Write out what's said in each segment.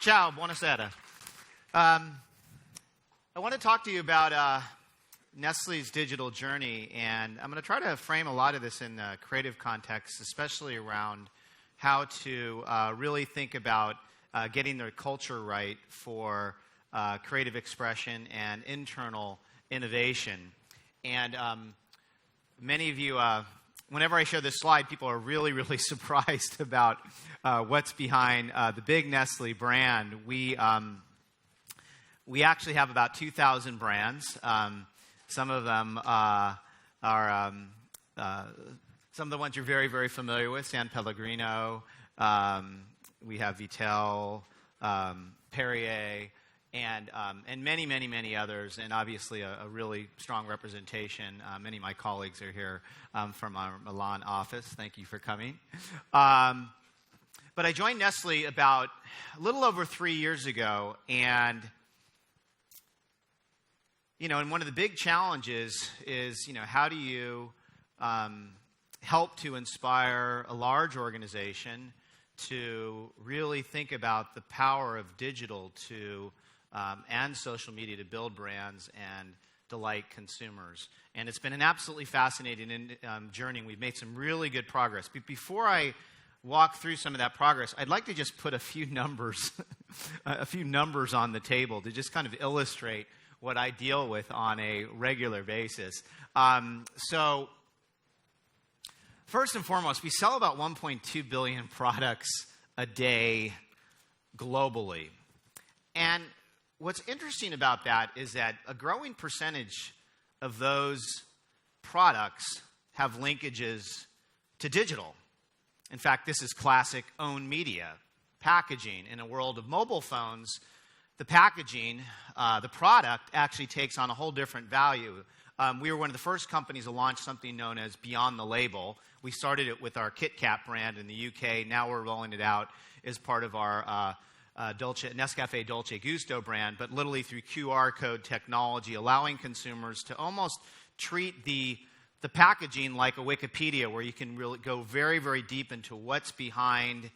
Ciao, buonasera. I want to talk to you about Nestlé's digital journey, and I'm going to try to frame a lot of this in a creative context, especially around how to really think about getting their culture right for creative expression and internal innovation. And many of you, whenever I show this slide, people are really, really surprised about what's behind the big Nestlé brand. We actually have about 2,000 brands. Some of them are some of the ones you're very, very familiar with. San Pellegrino. We have Vittel, Perrier, and many, many, many others, and obviously a really strong representation. Many of my colleagues are here from our Milan office. Thank you for coming. But I joined Nestlé about a little over 3 years ago, and and one of the big challenges is, how do you help to inspire a large organization to really think about the power of digital and social media to build brands and delight consumers. And it's been an absolutely fascinating journey. We've made some really good progress. But before I walk through some of that progress, I'd like to just put a few numbers, on the table to just kind of illustrate what I deal with on a regular basis. So, first and foremost, we sell about 1.2 billion products a day globally. And what's interesting about that is that a growing percentage of those products have linkages to digital. In fact, this is classic owned media, packaging. In a world of mobile phones, the packaging, the product actually takes on a whole different value. We were one of the first companies to launch something known as Beyond the Label. We started it with our Kit Kat brand in the UK. Now we're rolling it out as part of our Nescafé Dolce Gusto brand, but literally through QR code technology, allowing consumers to almost treat the packaging like a Wikipedia, where you can really go very, very deep into what's behind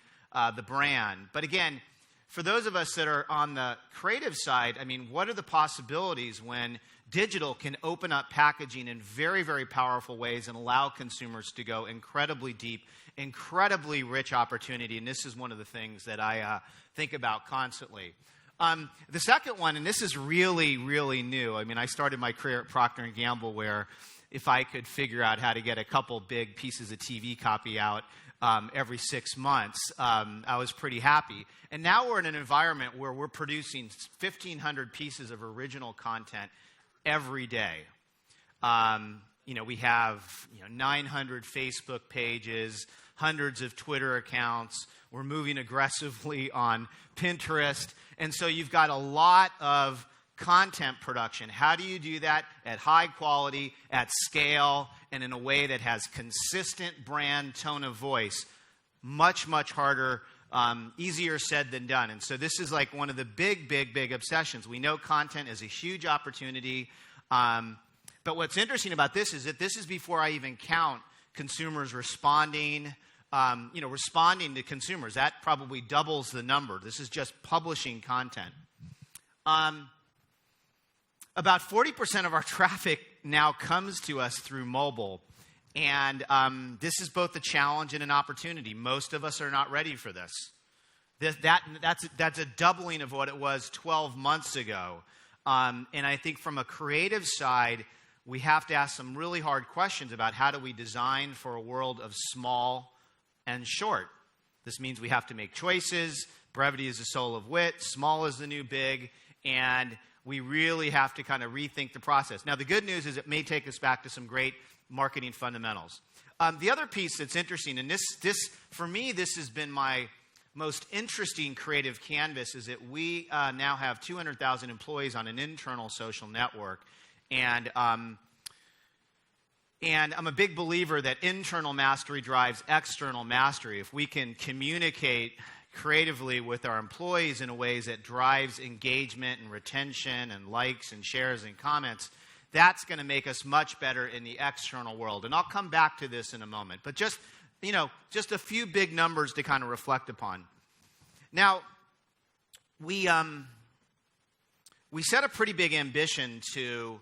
the brand. But again, for those of us that are on the creative side, what are the possibilities when digital can open up packaging in very, very powerful ways and allow consumers to go incredibly deep, incredibly rich opportunity? And this is one of the things that I think about constantly. The second one, and this is really, really new. I started my career at Procter & Gamble, where if I could figure out how to get a couple big pieces of TV copy out every 6 months, I was pretty happy. And now we're in an environment where we're producing 1,500 pieces of original content every day. We have 900 Facebook pages, hundreds of Twitter accounts. We're moving aggressively on Pinterest. And so you've got a lot of content production. How do you do that at high quality, at scale, and in a way that has consistent brand tone of voice? Much, much harder, easier said than done. And so this is like one of the big, big, big obsessions. We know content is a huge opportunity. But what's interesting about this is that this is before I even count consumers responding to consumers. That probably doubles the number. This is just publishing content. About 40% of our traffic now comes to us through mobile. And this is both a challenge and an opportunity. Most of us are not ready for this. That's a doubling of what it was 12 months ago. And I think from a creative side, we have to ask some really hard questions about how do we design for a world of small and short. This means we have to make choices. Brevity is the soul of wit. Small is the new big. And we really have to kind of rethink the process. Now, the good news is it may take us back to some great marketing fundamentals. The other piece that's interesting, and this for me, this has been my most interesting creative canvas, is that we now have 200,000 employees on an internal social network. And I'm a big believer that internal mastery drives external mastery. If we can communicate creatively with our employees in a ways that drives engagement and retention and likes and shares and comments, that's going to make us much better in the external world. And I'll come back to this in a moment. But just a few big numbers to kind of reflect upon. Now, we set a pretty big ambition to,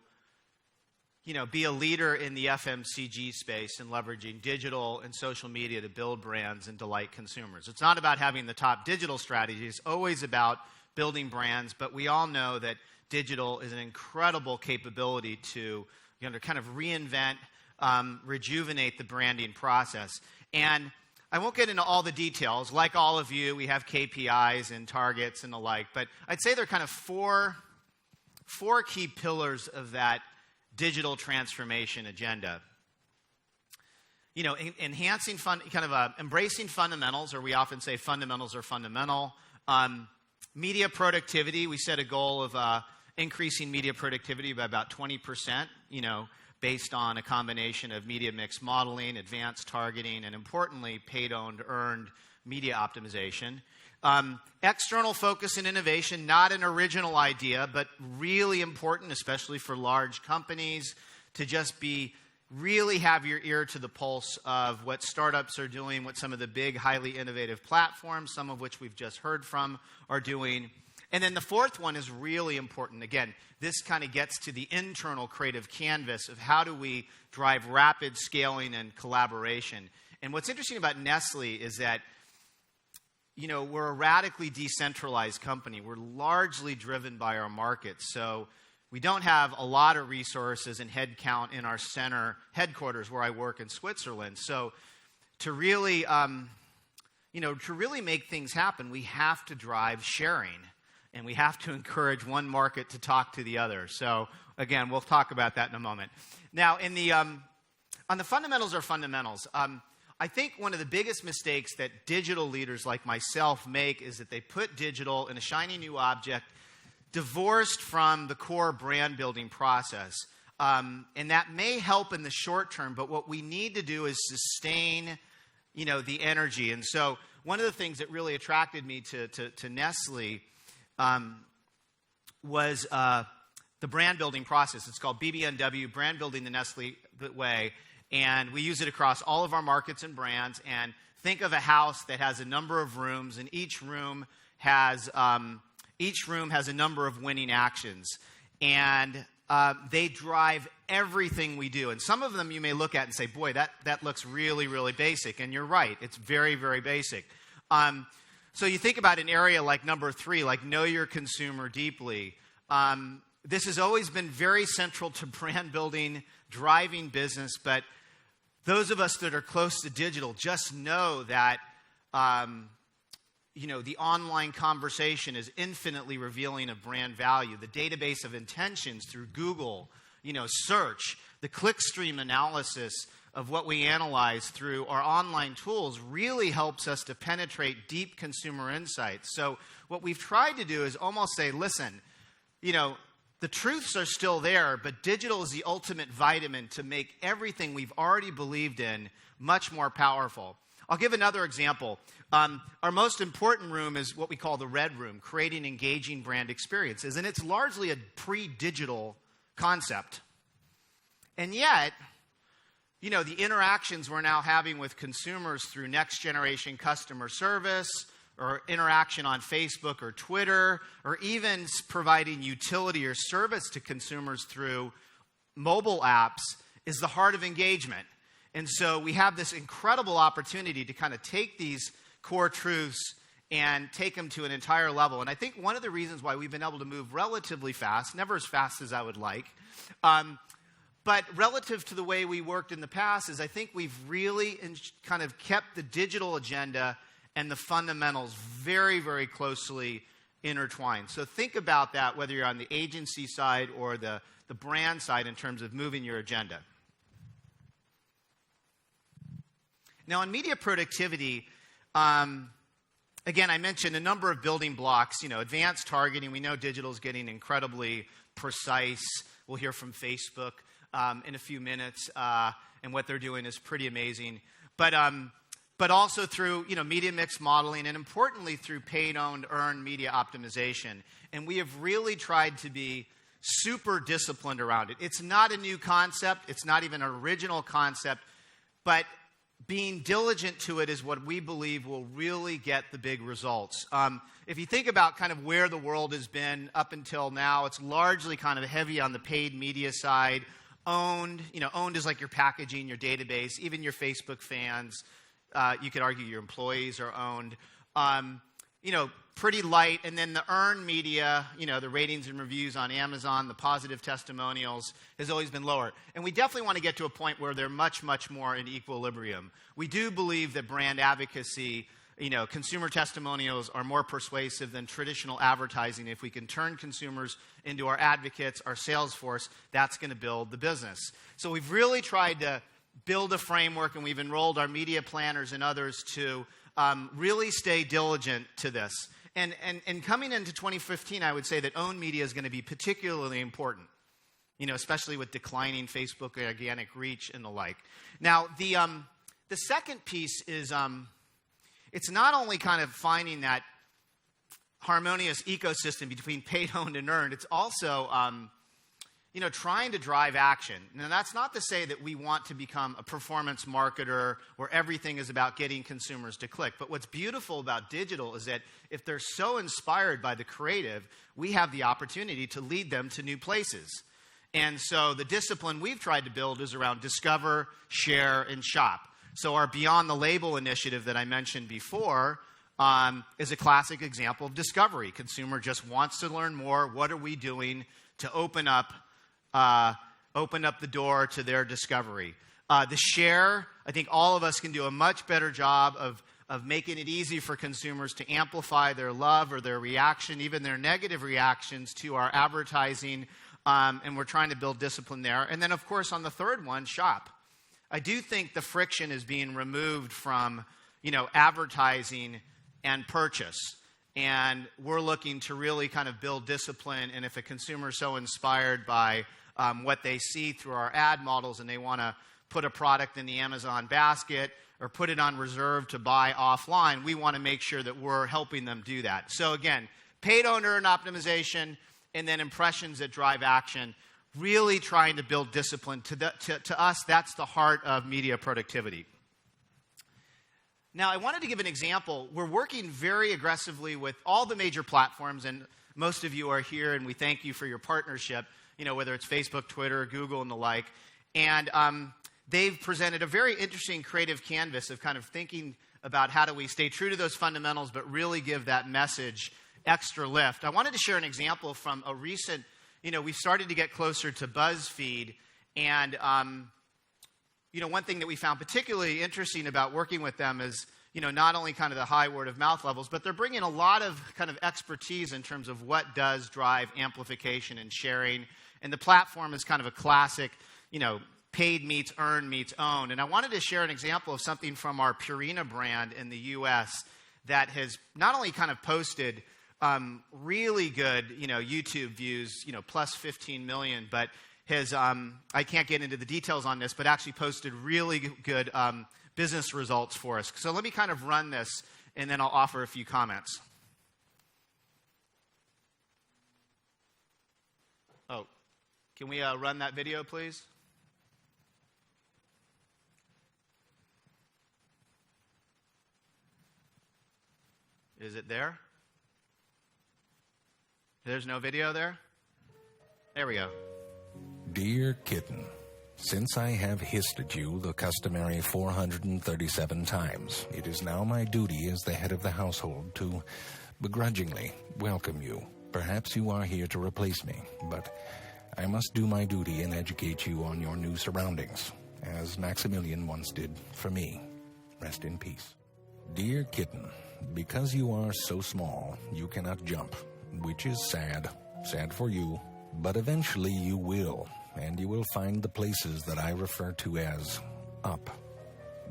be a leader in the FMCG space and leveraging digital and social media to build brands and delight consumers. It's not about having the top digital strategy. It's always about building brands, but we all know that digital is an incredible capability to kind of reinvent, rejuvenate the branding process. And I won't get into all the details. Like all of you, we have KPIs and targets and the like, but I'd say there are kind of four key pillars of that digital transformation agenda. Enhancing embracing fundamentals, or we often say fundamentals are fundamental. Media productivity, we set a goal of increasing media productivity by about 20%, based on a combination of media mix modeling, advanced targeting, and importantly, paid-owned, earned media optimization. External focus and innovation, not an original idea, but really important, especially for large companies, to just really have your ear to the pulse of what startups are doing, what some of the big, highly innovative platforms, some of which we've just heard from, are doing. And then the fourth one is really important. Again, this kind of gets to the internal creative canvas of how do we drive rapid scaling and collaboration. And what's interesting about Nestlé is that we're a radically decentralized company. We're largely driven by our markets. So we don't have a lot of resources and headcount in our center headquarters where I work in Switzerland. So to really make things happen, we have to drive sharing. And we have to encourage one market to talk to the other. So again, we'll talk about that in a moment. Now, on the fundamentals are fundamentals. I think one of the biggest mistakes that digital leaders like myself make is that they put digital in a shiny new object divorced from the core brand building process. And that may help in the short term, but what we need to do is sustain, the energy. And so one of the things that really attracted me to Nestlé was the brand building process. It's called BBNW, Brand Building the Nestlé Way. And we use it across all of our markets and brands. And think of a house that has a number of rooms, and each room has a number of winning actions. And they drive everything we do. And some of them you may look at and say, boy, that looks really, really basic. And you're right. It's very, very basic. So you think about an area like number 3, like know your consumer deeply. This has always been very central to brand building, driving business, but those of us that are close to digital just know that the online conversation is infinitely revealing of brand value. The database of intentions through Google, search, the clickstream analysis of what we analyze through our online tools really helps us to penetrate deep consumer insights. So what we've tried to do is almost say, listen, the truths are still there, but digital is the ultimate vitamin to make everything we've already believed in much more powerful. I'll give another example. Our most important room is what we call the red room, creating engaging brand experiences. And it's largely a pre-digital concept. And yet, the interactions we're now having with consumers through next generation customer service, or interaction on Facebook or Twitter, or even providing utility or service to consumers through mobile apps is the heart of engagement. And so we have this incredible opportunity to kind of take these core truths and take them to an entire level. And I think one of the reasons why we've been able to move relatively fast, never as fast as I would like, but relative to the way we worked in the past, is I think we've really kind of kept the digital agenda and the fundamentals very, very closely intertwined. So think about that, whether you're on the agency side or the brand side in terms of moving your agenda. Now, in media productivity, again, I mentioned a number of building blocks. Advanced targeting. We know digital is getting incredibly precise. We'll hear from Facebook in a few minutes, and what they're doing is pretty amazing. But also through media mix modeling, and importantly through paid-owned, earned media optimization. And we have really tried to be super disciplined around it. It's not a new concept. It's not even an original concept. But being diligent to it is what we believe will really get the big results. if you think about kind of where the world has been up until now, it's largely kind of heavy on the paid media side. Owned is like your packaging, your database, even your Facebook fans. You could argue your employees are owned. Pretty light. And then the earned media, the ratings and reviews on Amazon, the positive testimonials, has always been lower. And we definitely want to get to a point where they're much, much more in equilibrium. We do believe that brand advocacy, consumer testimonials are more persuasive than traditional advertising. If we can turn consumers into our advocates, our sales force, that's going to build the business. So we've really tried to build a framework, and we've enrolled our media planners and others to really stay diligent to this. And coming into 2015, I would say that owned media is going to be particularly important, especially with declining Facebook organic reach and the like. Now, the second piece is it's not only kind of finding that harmonious ecosystem between paid, owned, and earned. It's also trying to drive action. Now, that's not to say that we want to become a performance marketer where everything is about getting consumers to click. But what's beautiful about digital is that if they're so inspired by the creative, we have the opportunity to lead them to new places. And so the discipline we've tried to build is around discover, share, and shop. So our Beyond the Label initiative that I mentioned before is a classic example of discovery. Consumer just wants to learn more. What are we doing to open up the door to their discovery? The share, I think all of us can do a much better job of making it easy for consumers to amplify their love or their reaction, even their negative reactions to our advertising, and we're trying to build discipline there. And then, of course, on the third one, shop. I do think the friction is being removed from, advertising and purchase. And we're looking to really kind of build discipline. And if a consumer is so inspired by what they see through our ad models and they want to put a product in the Amazon basket or put it on reserve to buy offline, we want to make sure that we're helping them do that. So again, paid, owned, earned optimization, and then impressions that drive action. Really trying to build discipline. To us, that's the heart of media productivity. Now, I wanted to give an example. We're working very aggressively with all the major platforms, and most of you are here, and we thank you for your partnership, whether it's Facebook, Twitter, Google, and the like. And they've presented a very interesting creative canvas of kind of thinking about how do we stay true to those fundamentals, but really give that message extra lift. I wanted to share an example from a recent, we've started to get closer to BuzzFeed, and one thing that we found particularly interesting about working with them is, not only kind of the high word of mouth levels, but they're bringing a lot of kind of expertise in terms of what does drive amplification and sharing. And the platform is kind of a classic, paid meets earned meets owned. And I wanted to share an example of something from our Purina brand in the U.S. that has not only kind of posted really good, YouTube views, plus 15 million, but has, I can't get into the details on this, but actually posted really good business results for us. So let me kind of run this, and then I'll offer a few comments. Oh, can we run that video, please? Is it there? There's no video there? There we go. Dear Kitten, since I have hissed at you the customary 437 times, it is now my duty as the head of the household to begrudgingly welcome you. Perhaps you are here to replace me, but I must do my duty and educate you on your new surroundings, as Maximilian once did for me. Rest in peace. Dear Kitten, because you are so small, you cannot jump, which is sad for you, but eventually you will, and you will find the places that I refer to as up.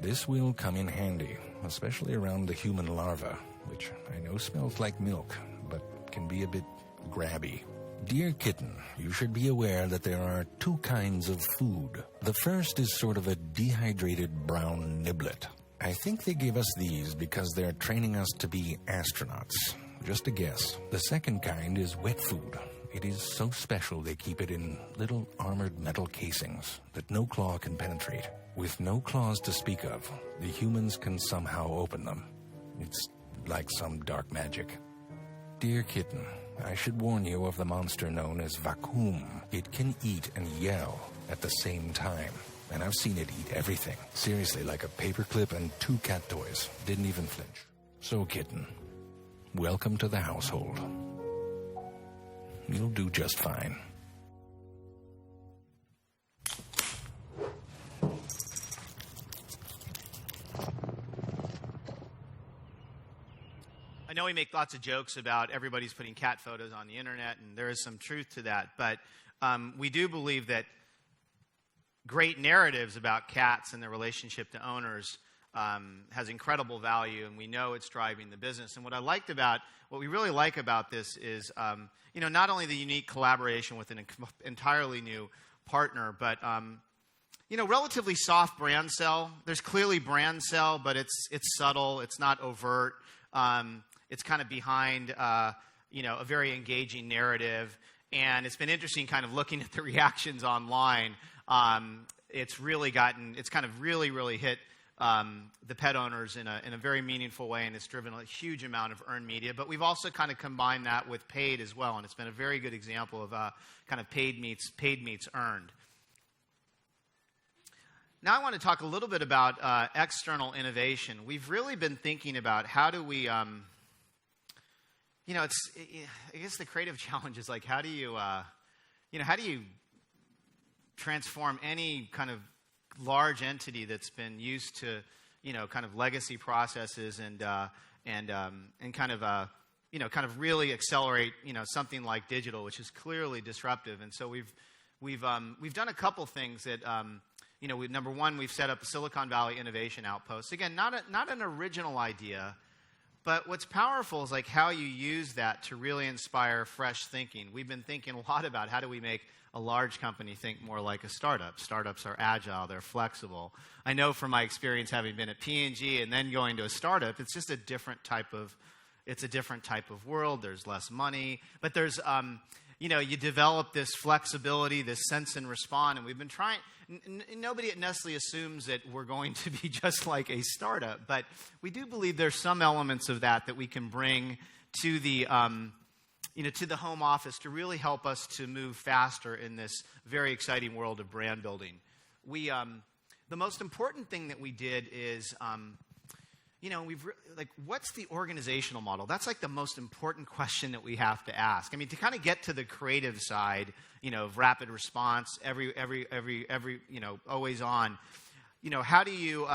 This will come in handy, especially around the human larva, which I know smells like milk, but can be a bit grabby. Dear Kitten, you should be aware that there are two kinds of food. The first is sort of a dehydrated brown niblet. I think they gave us these because they're training us to be astronauts. Just a guess. The second kind is wet food. It is so special they keep it in little armored metal casings that no claw can penetrate. With no claws to speak of, the humans can somehow open them. It's like some dark magic. Dear kitten, I should warn you of the monster known as vacuum. It can eat and yell at the same time. And I've seen it eat everything. Seriously, like a paperclip and 2 cat toys. Didn't even flinch. So, kitten, welcome to the household. You'll do just fine. I know we make lots of jokes about everybody's putting cat photos on the internet, and there is some truth to that. But we do believe that great narratives about cats and their relationship to owners has incredible value, and we know it's driving the business. And what we really like about this is, not only the unique collaboration with an entirely new partner, but relatively soft brand sell. There's clearly brand sell, but it's subtle. It's not overt. It's kind of behind, a very engaging narrative. And it's been interesting kind of looking at the reactions online. It's kind of really hit the pet owners in a very meaningful way, and it's driven a huge amount of earned media. But we've also kind of combined that with paid as well, and it's been a very good example of kind of paid meets earned. Now I want to talk a little bit about external innovation. We've really been thinking about how do we, I guess the creative challenge is like how do you transform any kind of large entity that's been used to, kind of legacy processes and kind of really accelerate, something like digital, which is clearly disruptive. And so we've done a couple things that. Number one, we've set up a Silicon Valley Innovation Outpost. Again, not an original idea, but what's powerful is like how you use that to really inspire fresh thinking. We've been thinking a lot about how do we make a large company think more like a startup. Startups are agile, they're flexible. I know from my experience having been at P&G and then going to a startup, it's just a different type of world. There's less money, but there's you develop this flexibility, this sense and respond, and we've been trying. Nobody at Nestlé assumes that we're going to be just like a startup, but we do believe there's some elements of that we can bring to the to the home office to really help us to move faster in this very exciting world of brand building. The most important thing that we did is what's the organizational model? That's like the most important question that we have to ask. I mean, to kind of get to the creative side, of rapid response, every always on. How do you,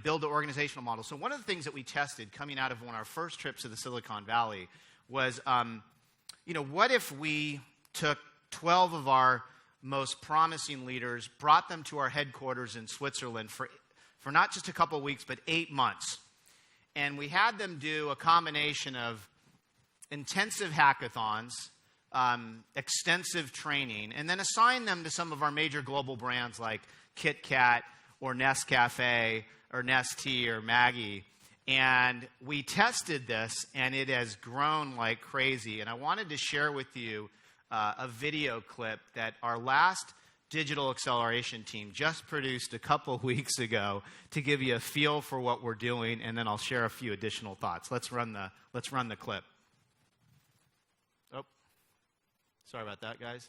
build the organizational model? So one of the things that we tested coming out of one of our first trips to the Silicon Valley was, what if we took 12 of our most promising leaders, brought them to our headquarters in Switzerland for not just a couple of weeks, but 8 months. And we had them do a combination of intensive hackathons, extensive training, and then assign them to some of our major global brands like Kit Kat or Nescafe or Nestea or Maggi. And we tested this, and it has grown like crazy. And I wanted to share with you a video clip that our last digital acceleration team just produced a couple weeks ago to give you a feel for what we're doing, and then I'll share a few additional thoughts. Let's run the clip. Oh, sorry about that, guys.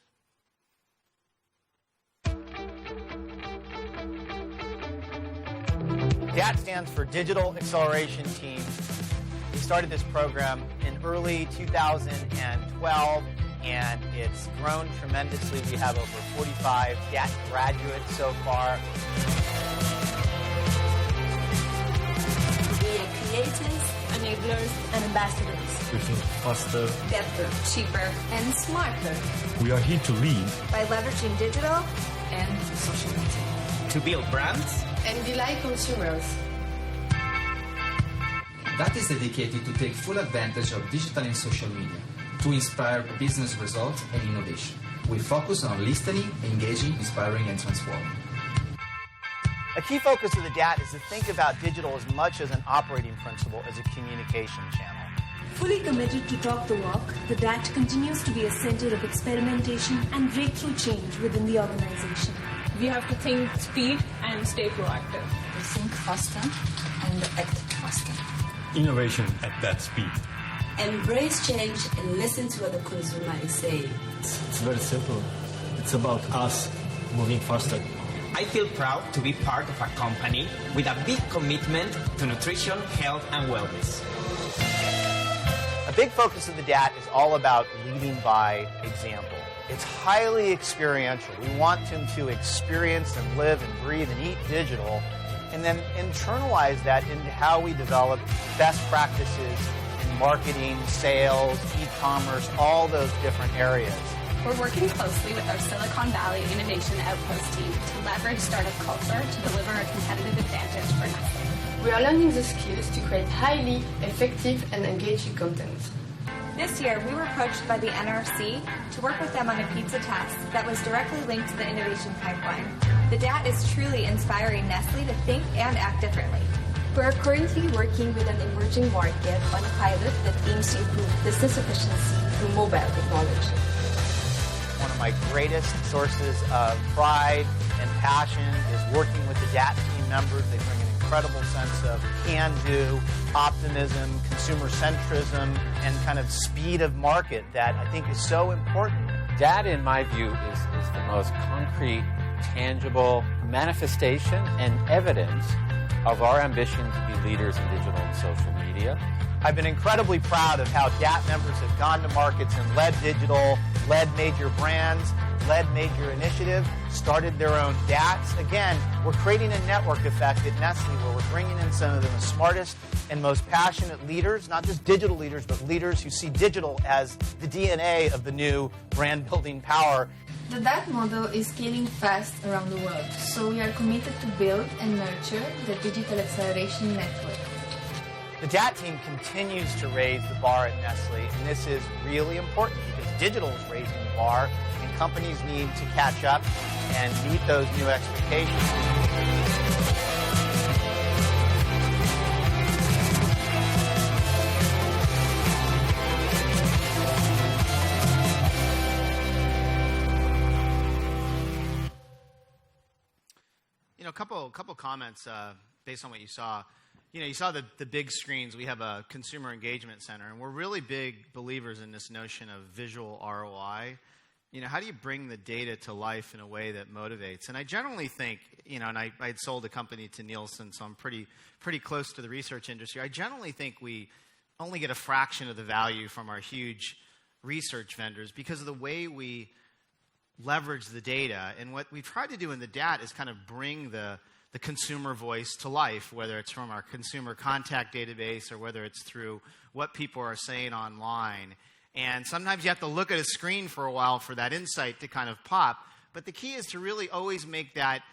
DAT stands for Digital Acceleration Team. We started this program in early 2012. And it's grown tremendously. We have over 45 DAT graduates so far. We are creators, enablers, and ambassadors. We think faster, better, cheaper, and smarter. We are here to lead by leveraging digital and social media. To build brands and delight consumers. DAT is dedicated to take full advantage of digital and social media to inspire business results and innovation. We focus on listening, engaging, inspiring, and transforming. A key focus of the DAT is to think about digital as much as an operating principle as a communication channel. Fully committed to talk the walk, the DAT continues to be a center of experimentation and breakthrough change within the organization. We have to think speed and stay proactive. We think faster and act faster. Innovation at that speed. Embrace change and listen to what the consumer is saying. It's very simple. It's about us moving faster. I feel proud to be part of a company with a big commitment to nutrition, health, and wellness. A big focus of the DAT is all about leading by example. It's highly experiential. We want them to experience and live and breathe and eat digital, and then internalize that into how we develop best practices in marketing, sales, e-commerce, all those different areas. We're working closely with our Silicon Valley Innovation Outpost team to leverage startup culture to deliver a competitive advantage for Nestlé. We are learning the skills to create highly effective and engaging content. This year, we were approached by the NRC to work with them on a pizza test that was directly linked to the innovation pipeline. The DAT is truly inspiring Nestlé to think and act differently. We are currently working with an emerging market on a pilot that aims to improve business efficiency through mobile technology. One of my greatest sources of pride and passion is working with the DAT team members. They bring an incredible sense of can-do, optimism, consumer centrism, and kind of speed of market that I think is so important. DAT, in my view, is the most concrete, tangible manifestation and evidence of our ambition to be leaders in digital and social media. I've been incredibly proud of how DAT members have gone to markets and led digital, led major brands, led major initiatives, started their own DATs. Again, we're creating a network effect at Nestlé where we're bringing in some of the smartest and most passionate leaders, not just digital leaders, but leaders who see digital as the DNA of the new brand building power. The DAT model is scaling fast around the world, so we are committed to build and nurture the Digital Acceleration Network. The DAT team continues to raise the bar at Nestlé, and this is really important because digital is raising the bar, and companies need to catch up and meet those new expectations. You know, a couple comments based on what you saw. You know, you saw the big screens. We have a consumer engagement center, and we're really big believers in this notion of visual ROI. You know, how do you bring the data to life in a way that motivates? And I generally think, you know, and I had sold a company to Nielsen, so I'm pretty close to the research industry. I generally think we only get a fraction of the value from our huge research vendors because of the way we leverage the data. And what we've tried to do in the DAT is kind of bring the consumer voice to life, whether it's from our consumer contact database or whether it's through what people are saying online. And sometimes you have to look at a screen for a while for that insight to kind of pop. But the key is to really always make that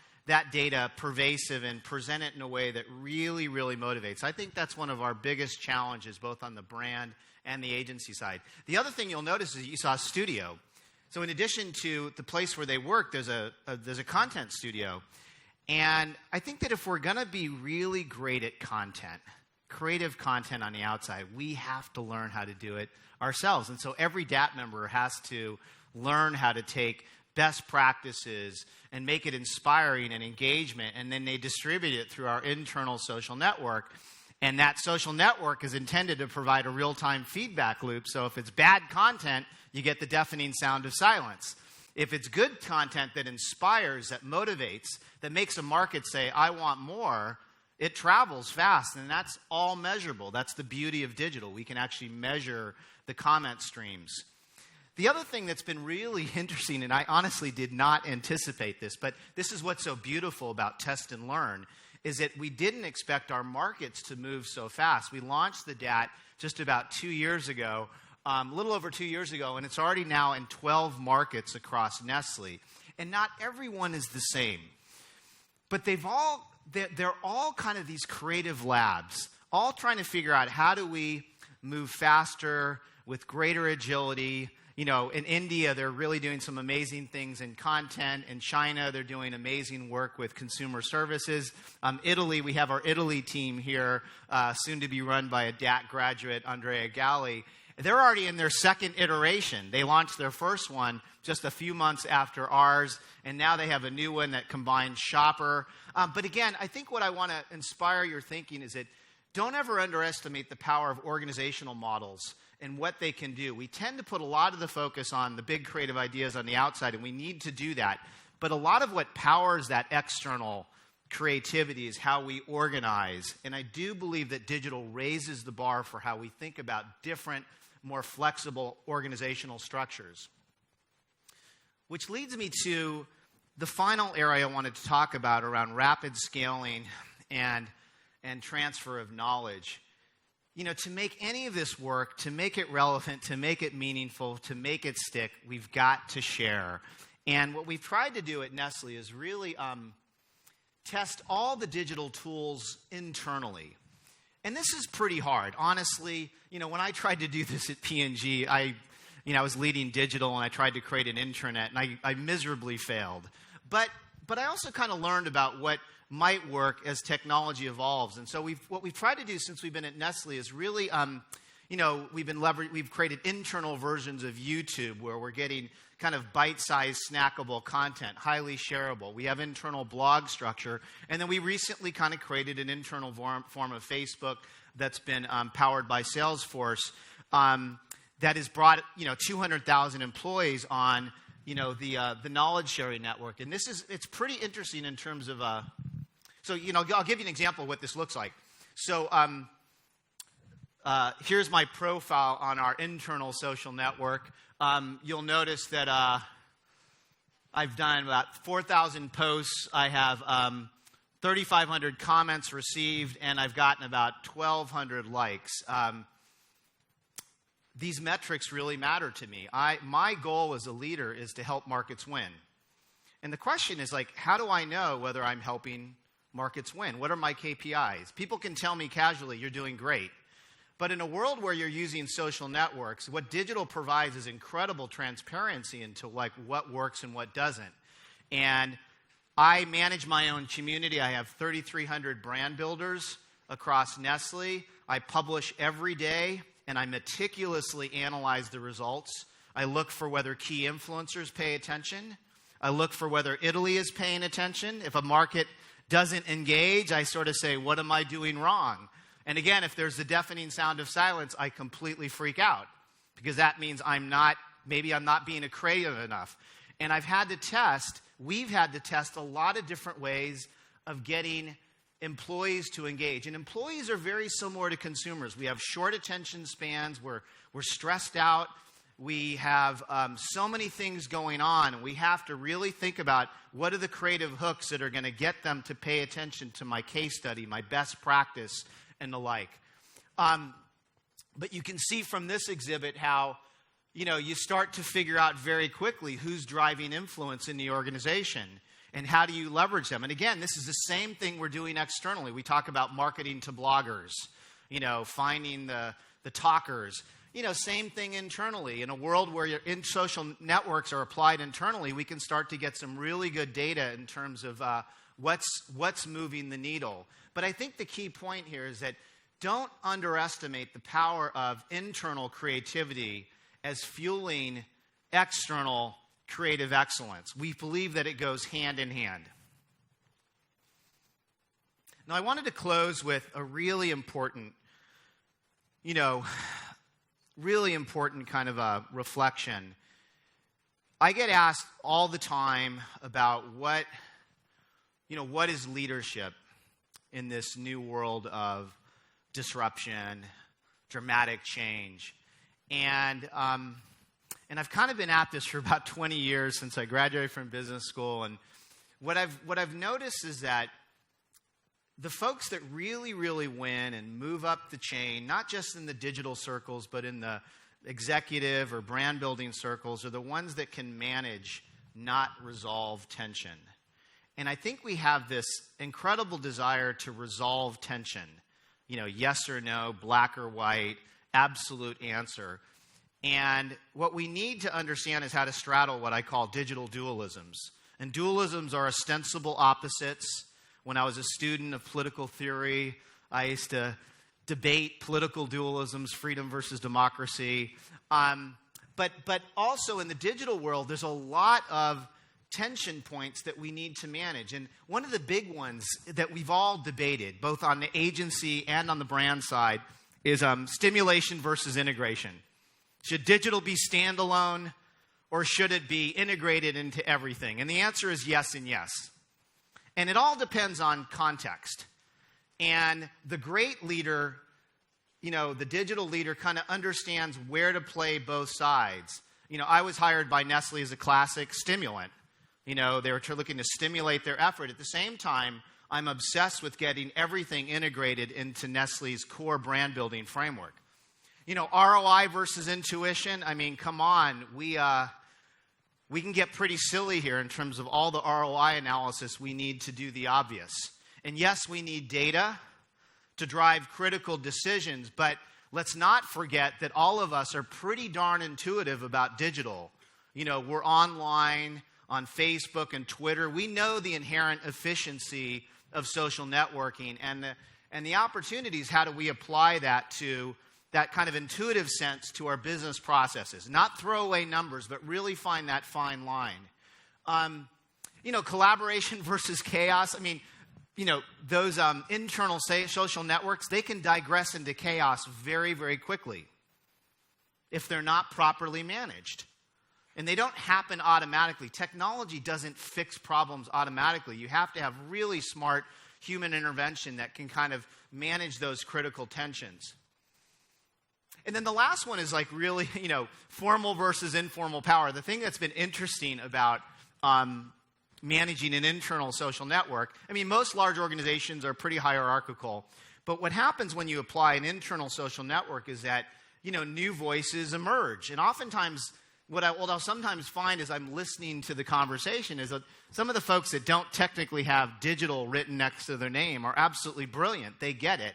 data pervasive and present it in a way that really, really motivates. I think that's one of our biggest challenges, both on the brand and the agency side. The other thing you'll notice is you saw a studio. So in addition to the place where they work, there's a content studio. And I think that if we're going to be really great at content, creative content on the outside, we have to learn how to do it ourselves. And so every DAT member has to learn how to take best practices and make it inspiring and engagement, and then they distribute it through our internal social network. And that social network is intended to provide a real-time feedback loop. So if it's bad content, you get the deafening sound of silence. If it's good content that inspires, that motivates, that makes a market say, I want more, it travels fast, and that's all measurable. That's the beauty of digital. We can actually measure the comment streams. The other thing that's been really interesting, and I honestly did not anticipate this, but this is what's so beautiful about test and learn, is that we didn't expect our markets to move so fast. We launched the DAT just about 2 years ago, a little over 2 years ago, and it's already now in 12 markets across Nestlé. And not everyone is the same. But they're all kind of these creative labs, all trying to figure out how do we move faster with greater agility. You know, in India, they're really doing some amazing things in content. In China, they're doing amazing work with consumer services. Italy, we have our Italy team here, soon to be run by a DAT graduate, Andrea Galli. They're already in their second iteration. They launched their first one just a few months after ours, and now they have a new one that combines shopper. But again, I think what I want to inspire your thinking is that don't ever underestimate the power of organizational models and what they can do. We tend to put a lot of the focus on the big creative ideas on the outside, and we need to do that. But a lot of what powers that external creativity is how we organize. And I do believe that digital raises the bar for how we think about different, more flexible organizational structures. Which leads me to the final area I wanted to talk about around rapid scaling and transfer of knowledge. You know, to make any of this work, to make it relevant, to make it meaningful, to make it stick, we've got to share. And what we've tried to do at Nestlé is really test all the digital tools internally. And this is pretty hard. Honestly, you know, when I tried to do this at P&G, I was leading digital and I tried to create an intranet and I miserably failed. But I also kind of learned about what might work as technology evolves. And so what we've tried to do since we've been at Nestlé is really, we've created internal versions of YouTube where we're getting kind of bite-sized, snackable content, highly shareable. We have internal blog structure. And then we recently kind of created an internal form of Facebook that's been powered by Salesforce that has brought 200,000 employees on the knowledge sharing network. And it's pretty interesting in terms of I'll give you an example of what this looks like. So here's my profile on our internal social network. You'll notice that I've done about 4,000 posts. I have 3,500 comments received, and I've gotten about 1,200 likes. These metrics really matter to me. My goal as a leader is to help markets win. And the question is, how do I know whether I'm helping markets win? What are my KPIs? People can tell me casually, you're doing great. But in a world where you're using social networks, what digital provides is incredible transparency into what works and what doesn't. And I manage my own community. I have 3,300 brand builders across Nestlé. I publish every day, and I meticulously analyze the results. I look for whether key influencers pay attention. I look for whether Italy is paying attention. If a market doesn't engage, I sort of say, what am I doing wrong? And again, if there's the deafening sound of silence, I completely freak out because that means maybe I'm not being creative enough. And we've had to test a lot of different ways of getting employees to engage. And employees are very similar to consumers. We have short attention spans. We're stressed out. We have so many things going on, and we have to really think about what are the creative hooks that are going to get them to pay attention to my case study, my best practice, and the like. But you can see from this exhibit how, you start to figure out very quickly who's driving influence in the organization and how do you leverage them. And again, this is the same thing we're doing externally. We talk about marketing to bloggers, finding the talkers. Same thing internally. In a world where your social networks are applied internally, we can start to get some really good data in terms of what's moving the needle. But I think the key point here is that don't underestimate the power of internal creativity as fueling external creative excellence. We believe that it goes hand in hand. Now, I wanted to close with a really important kind of a reflection. I get asked all the time about what is leadership in this new world of disruption, dramatic change. And I've kind of been at this for about 20 years since I graduated from business school. And what I've noticed is that the folks that really, really win and move up the chain, not just in the digital circles, but in the executive or brand building circles, are the ones that can manage, not resolve tension. And I think we have this incredible desire to resolve tension. Yes or no, black or white, absolute answer. And what we need to understand is how to straddle what I call digital dualisms. And dualisms are ostensible opposites. When I was a student of political theory, I used to debate political dualisms, freedom versus democracy. But also in the digital world, there's a lot of tension points that we need to manage. And one of the big ones that we've all debated, both on the agency and on the brand side, is stimulation versus integration. Should digital be standalone, or should it be integrated into everything? And the answer is yes and yes. And it all depends on context. And the great leader, the digital leader kind of understands where to play both sides. I was hired by Nestlé as a classic stimulant. They were looking to stimulate their effort. At the same time, I'm obsessed with getting everything integrated into Nestlé's core brand building framework. ROI versus intuition. I mean, come on. We can get pretty silly here in terms of all the ROI analysis we need to do the obvious. And yes, we need data to drive critical decisions, but let's not forget that all of us are pretty darn intuitive about digital. We're online, on Facebook and Twitter. We know the inherent efficiency of social networking and the opportunities. How do we apply that to that kind of intuitive sense to our business processes? Not throw away numbers, but really find that fine line. Collaboration versus chaos. I mean, those internal social networks, they can digress into chaos very, very quickly if they're not properly managed. And they don't happen automatically. Technology doesn't fix problems automatically. You have to have really smart human intervention that can kind of manage those critical tensions. And then the last one is really, formal versus informal power. The thing that's been interesting about managing an internal social network, most large organizations are pretty hierarchical. But what happens when you apply an internal social network is that, new voices emerge. And oftentimes, what I'll sometimes find as I'm listening to the conversation is that some of the folks that don't technically have digital written next to their name are absolutely brilliant. They get it.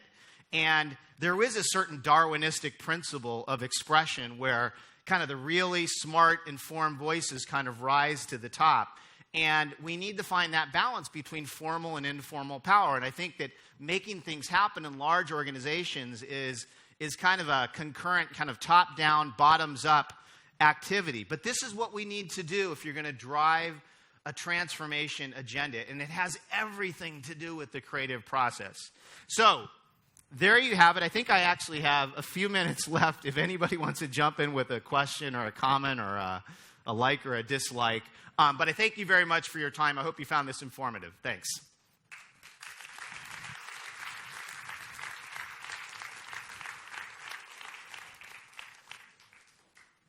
And there is a certain Darwinistic principle of expression where kind of the really smart, informed voices kind of rise to the top. And we need to find that balance between formal and informal power. And I think that making things happen in large organizations is kind of a concurrent, kind of top-down, bottoms-up activity. But this is what we need to do if you're going to drive a transformation agenda. And it has everything to do with the creative process. So there you have it. I think I actually have a few minutes left if anybody wants to jump in with a question or a comment or a like or a dislike. But I thank you very much for your time. I hope you found this informative. Thanks.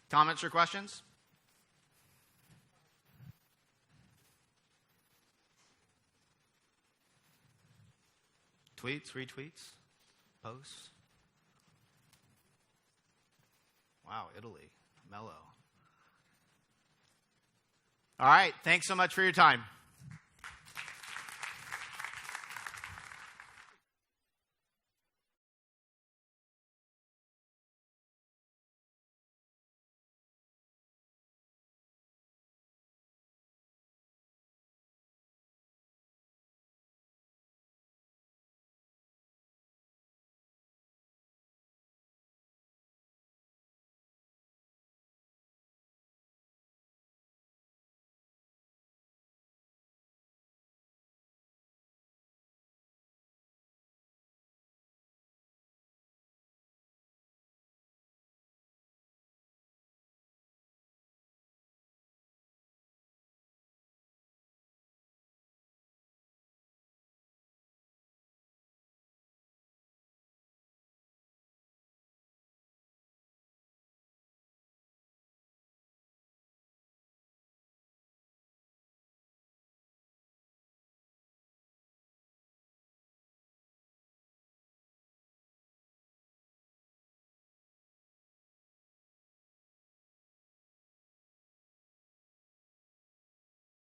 Comments or questions? Tweets, retweets, posts? Wow, Italy, mellow. All right, thanks so much for your time.